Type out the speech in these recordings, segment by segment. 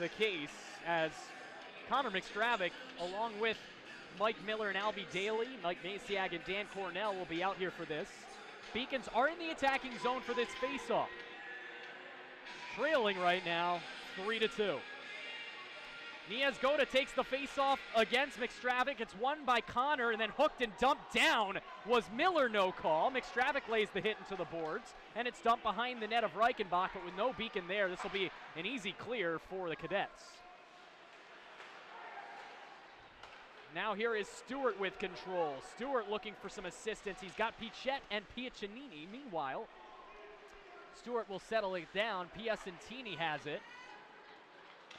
the case, as Connor McStravick, along with Mike Miller and Albie Daly, Mike Masiak and Dan Cornell will be out here for this. Beacons are in the attacking zone for this faceoff. Trailing right now, 3-2. Niezgoda takes the faceoff against McStravick. It's won by Connor, and then hooked and dumped down was Miller, no call. McStravick lays the hit into the boards, and it's dumped behind the net of Reichenbach, but with no Beacon there, this will be an easy clear for the Cadets. Now here is Stewart with control. Stewart looking for some assistance. He's got Pichette and Piaccinini. Meanwhile, Stewart will settle it down. Piacentini has it.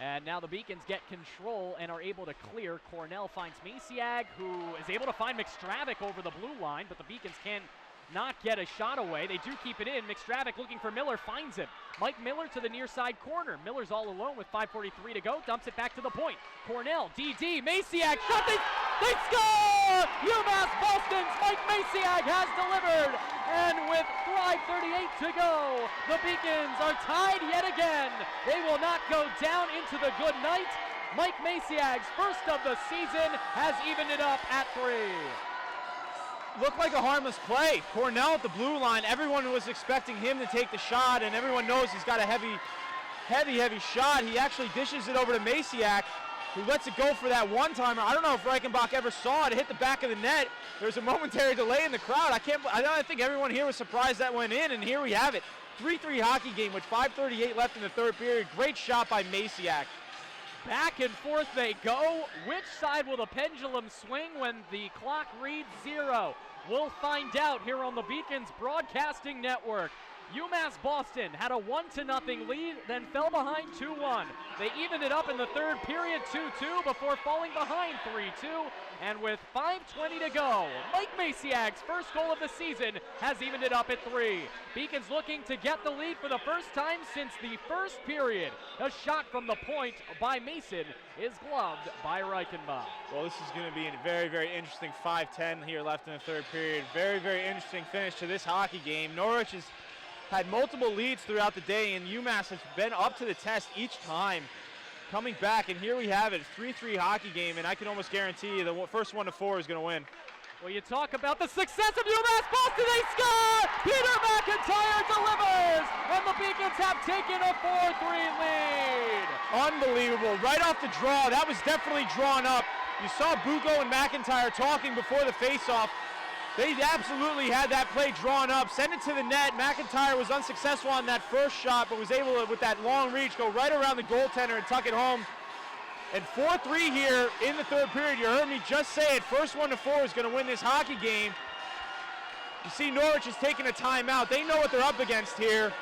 And now the Beacons get control and are able to clear. Cornell finds Masiak, who is able to find McStravick over the blue line, but the Beacons can not get a shot away. They do keep it in. McStravick looking for Miller, finds him. Mike Miller to the near side corner. Miller's all alone with 5:43 to go, dumps it back to the point. Cornell, DD, Masiak, shot, they score! UMass Boston's Mike Masiak has delivered, and with 5:38 to go, the Beacons are tied yet again. They will not go down into the good night. Mike Masiak's first of the season has evened it up at 3. Looked like a harmless play. Cornell at the blue line, everyone was expecting him to take the shot, and everyone knows he's got a heavy shot. He actually dishes it over to Masiak, who lets it go for that one-timer. I don't know if Reichenbach ever saw it. It hit the back of the net. There's a momentary delay in the crowd. I think everyone here was surprised that went in, and here we have it. 3-3 hockey game with 5:38 left in the third period. Great shot by Masiak. Back and forth they go. Which side will the pendulum swing when the clock reads 0? We'll find out here on the Beacons Broadcasting Network. UMass Boston had a 1-0 lead, then fell behind 2-1. They evened it up in the third period 2-2 before falling behind 3-2. And with 5:20 to go, Mike Masiak's first goal of the season has evened it up at 3. Beacons looking to get the lead for the first time since the first period. A shot from the point by Mason is gloved by Reichenbach. Well, this is going to be a very, very interesting 5:10 here left in the third period. Very, very interesting finish to this hockey game. Norwich has had multiple leads throughout the day, and UMass has been up to the test each time. Coming back, and here we have it, 3-3 hockey game, and I can almost guarantee you the first 1 to 4 is going to win. Well, you talk about the success of UMass Boston, they score! Peter McIntyre delivers, and the Beacons have taken a 4-3 lead. Unbelievable, right off the draw, that was definitely drawn up. You saw Bucco and McIntyre talking before the face-off. They absolutely had that play drawn up, sent it to the net. McIntyre was unsuccessful on that first shot, but was able to, with that long reach, go right around the goaltender and tuck it home. And 4-3 here in the third period. You heard me just say it. First 1 to 4 is going to win this hockey game. You see Norwich is taking a timeout. They know what they're up against here.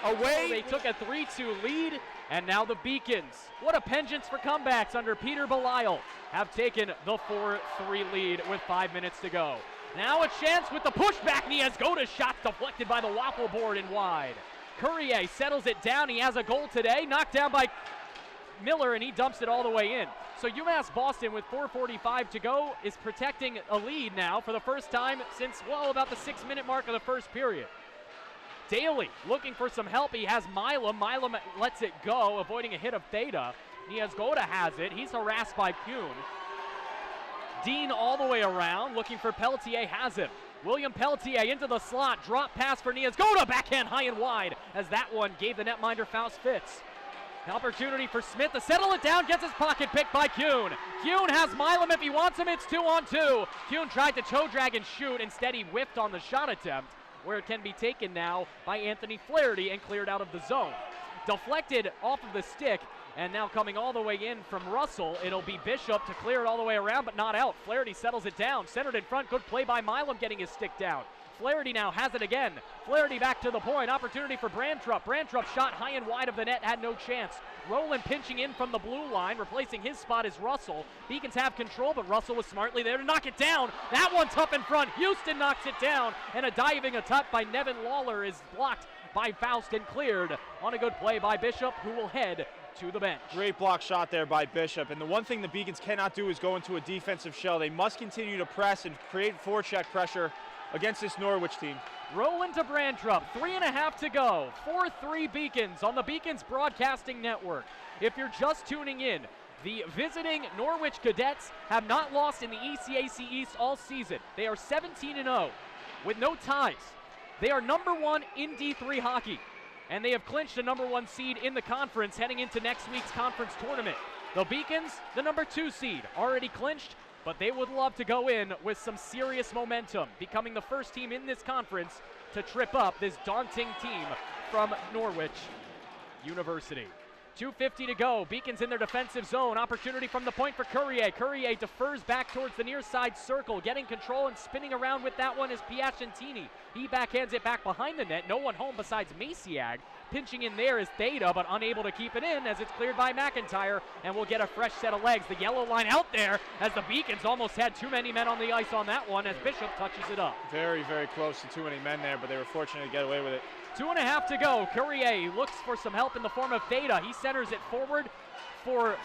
Away. They took a 3-2 lead, and now the Beacons, what a penchant for comebacks under Peter Belisle, have taken the 4-3 lead with 5 minutes to go. Now a chance with the pushback. Niezgoda's shot's deflected by the waffle board and wide. Courier settles it down. He has a goal today. Knocked down by Miller, and he dumps it all the way in. So UMass Boston, with 4:45 to go, is protecting a lead now for the first time since, well, about the 6-minute mark of the first period. Daly looking for some help. He has Milam. Milam lets it go, avoiding a hit of Theta. Niezgoda has it. He's harassed by Kuhn. Dean all the way around, looking for Pelletier, has him. William Pelletier into the slot, drop pass for Niezgoda, backhand high and wide, as that one gave the netminder Faust Fitz. An opportunity for Smith to settle it down, gets his pocket picked by Kuhn. Kuhn has Milam if he wants him, it's 2-on-2. Kuhn tried to toe drag and shoot, instead he whiffed on the shot attempt, where it can be taken now by Anthony Flaherty and cleared out of the zone. Deflected off of the stick, and now coming all the way in from Russell, it'll be Bishop to clear it all the way around, but not out. Flaherty settles it down, centered in front, good play by Milam getting his stick down. Flaherty now has it again. Flaherty back to the point, opportunity for Brandtrup. Brandtrup shot high and wide of the net, had no chance. Rowland pinching in from the blue line, replacing his spot is Russell. Beacons have control, but Russell was smartly there to knock it down. That one tough in front, Houston knocks it down, and a diving attempt by Nevin Lawler is blocked by Faust and cleared on a good play by Bishop, who will head to the bench. Great block shot there by Bishop, and the one thing the Beacons cannot do is go into a defensive shell. They must continue to press and create forecheck pressure against this Norwich team. Roland to Brandtrup, 3.5 to go. 4-3 Beacons on the Beacons Broadcasting Network. If you're just tuning in, the visiting Norwich Cadets have not lost in the ECAC East all season. They are 17-0 with no ties. They are number 1 in D3 hockey, and they have clinched a number 1 seed in the conference heading into next week's conference tournament. The Beacons, the number 2 seed, already clinched, but they would love to go in with some serious momentum, becoming the first team in this conference to trip up this daunting team from Norwich University. 2:50 to go. Beacons in their defensive zone. Opportunity from the point for Courier. Courier defers back towards the near side circle. Getting control and spinning around with that one is Piacentini. He backhands it back behind the net. No one home besides Maciag. Pinching in there is Theta, but unable to keep it in as it's cleared by McIntyre, and we'll get a fresh set of legs. The yellow line out there as the Beacons almost had too many men on the ice on that one as Bishop touches it up. Very, very close to too many men there, but they were fortunate to get away with it. 2.5 to go. Courier looks for some help in the form of Theta. He centers it forward for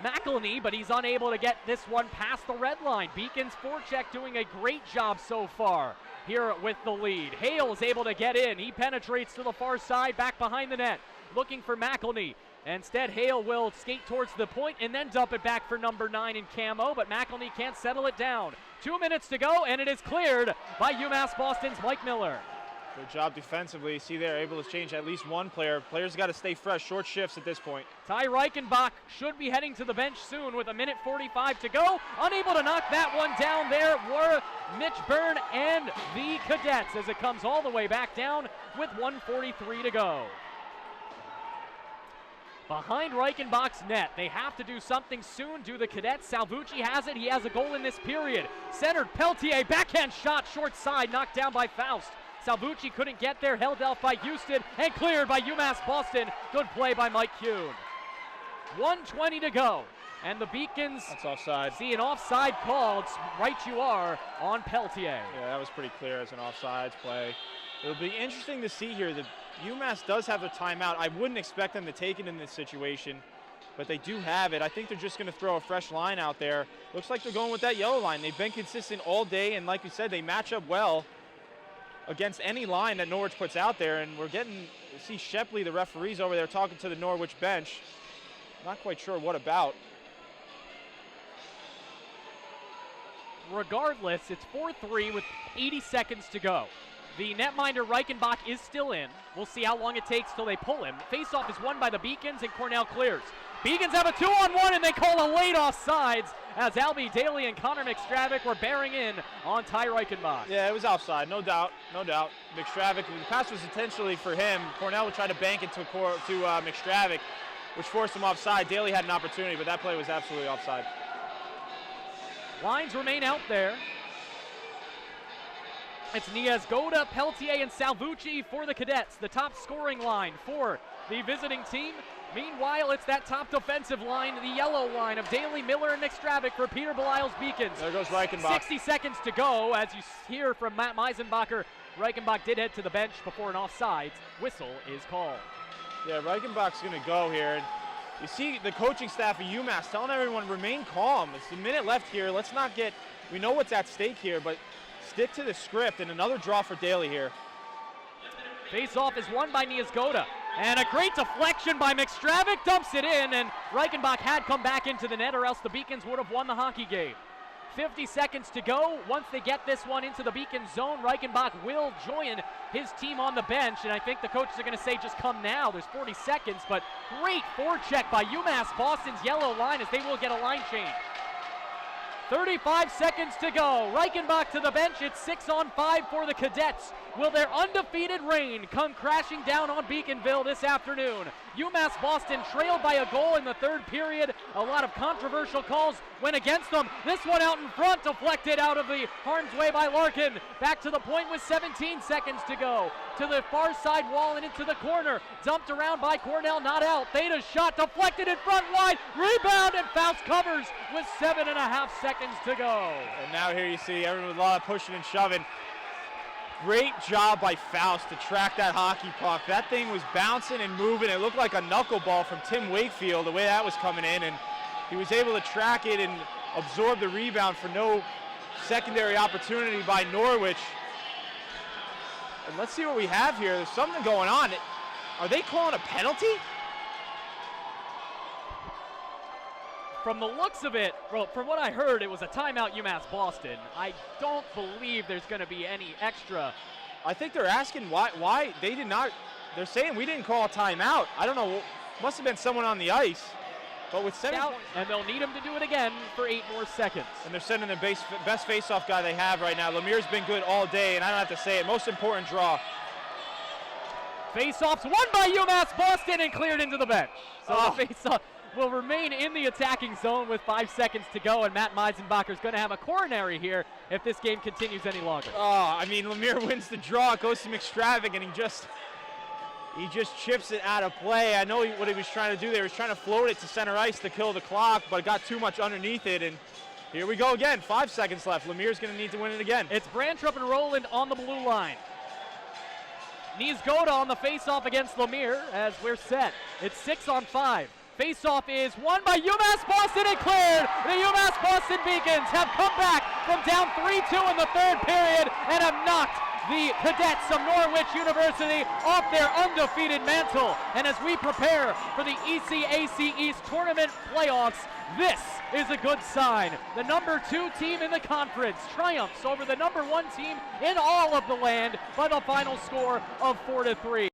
McElhenney, but he's unable to get this one past the red line. Beacons forecheck doing a great job so far here with the lead. Hale is able to get in. He penetrates to the far side, back behind the net, looking for McElhenney. Instead, Hale will skate towards the point and then dump it back for number 9 in camo, but McElhenney can't settle it down. 2 minutes to go, and it is cleared by UMass Boston's Mike Miller. Good job defensively. See, they're able to change at least one player. Players got to stay fresh. Short shifts at this point. Ty Reichenbach should be heading to the bench soon with 1:45 to go. Unable to knock that one down there were Mitch Byrne and the Cadets as it comes all the way back down with 1:43 to go. Behind Reichenbach's net, they have to do something soon. Do the Cadets? Salvucci has it. He has a goal in this period. Centered Peltier, backhand shot, short side, knocked down by Faust. Salvucci couldn't get there, held out by Houston, and cleared by UMass Boston. Good play by Mike Kuhn. 1:20 to go, and the Beacons That's offside. see an offside call. It's right you are on Peltier. Yeah, that was pretty clear as an offsides play. It'll be interesting to see here. The UMass does have a timeout. I wouldn't expect them to take it in this situation, but they do have it. I think they're just going to throw a fresh line out there. Looks like they're going with that yellow line. They've been consistent all day, and like you said, they match up well against any line that Norwich puts out there, and we're getting to see Shepley, the referees over there, talking to the Norwich bench. Not quite sure what about. Regardless, it's 4-3 with 80 seconds to go. The netminder Reichenbach is still in. We'll see how long it takes till they pull him. Faceoff is won by the Beacons, and Cornell clears. Beacons have a 2-on-1, and they call a late offsides as Albie Daly and Connor McStravick were bearing in on Ty Reichenbach. Yeah, it was offside, no doubt, no doubt. McStravick, the pass was intentionally for him. Cornell would try to bank it to McStravick, which forced him offside. Daly had an opportunity, but that play was absolutely offside. Lines remain out there. It's Niezgoda, Peltier, and Salvucci for the Cadets, the top scoring line for the visiting team. Meanwhile, it's that top defensive line, the yellow line of Daly, Miller, and McStravick for Peter Belisle's Beacons. There goes Reichenbach. 60 seconds to go. As you hear from Matt Meisenbacher, Reichenbach did head to the bench before an offsides whistle is called. Yeah, Reichenbach's going to go here. And you see the coaching staff of UMass telling everyone remain calm. It's a minute left here. Let's not get, we know what's at stake here, but stick to the script, and another draw for Daly here. Face-off is won by Niezgoda. And a great deflection by McStravick, dumps it in, and Reichenbach had come back into the net, or else the Beacons would have won the hockey game. 50 seconds to go. Once they get this one into the Beacon zone, Reichenbach will join his team on the bench, and I think the coaches are going to say just come now. There's 40 seconds, but great forecheck by UMass Boston's yellow line as they will get a line change. 35 seconds to go. Reichenbach to the bench. It's 6-on-5 for the Cadets. Will their undefeated reign come crashing down on Beaconville this afternoon? UMass Boston trailed by a goal in the third period. A lot of controversial calls went against them. This one out in front, deflected out of the harm's way by Larkin. Back to the point with 17 seconds to go. To the far side wall and into the corner. Dumped around by Cornell, not out. Theta's shot deflected in front wide. Rebound, and Faust covers with 7.5 seconds to go. And now here you see everyone with a lot of pushing and shoving. Great job by Faust to track that hockey puck. That thing was bouncing and moving. It looked like a knuckleball from Tim Wakefield, the way that was coming in, and he was able to track it and absorb the rebound for no secondary opportunity by Norwich. And let's see what we have here. There's something going on. Are they calling a penalty? From the looks of it, well, from what I heard, it was a timeout UMass Boston. I don't believe there's going to be any extra. I think they're asking why they did not. They're saying we didn't call a timeout. I don't know. Must have been someone on the ice. But with 7 points, and they'll need him to do it again for 8 more seconds. And they're sending the best face-off guy they have right now. Lemire's been good all day, and I don't have to say it. Most important draw. Face-offs won by UMass Boston and cleared into the bench. So the face-off will remain in the attacking zone with 5 seconds to go, and Matt Meisenbacher's going to have a coronary here if this game continues any longer. I mean, Lemire wins the draw. It goes to McStravick, and he just chips it out of play. I know what he was trying to do there. He was trying to float it to center ice to kill the clock, but it got too much underneath it, and here we go again. 5 seconds left. Lemire's going to need to win it again. It's Brantrup and Rowland on the blue line. Niezgoda on the face-off against Lemire as we're set. It's 6-on-5. Face-off is won by UMass Boston and cleared. The UMass Boston Beacons have come back from down 3-2 in the third period and have knocked the Cadets of Norwich University off their undefeated mantle. And as we prepare for the ECAC East Tournament playoffs, this is a good sign. The number 2 team in the conference triumphs over the number 1 team in all of the land by the final score of 4-3.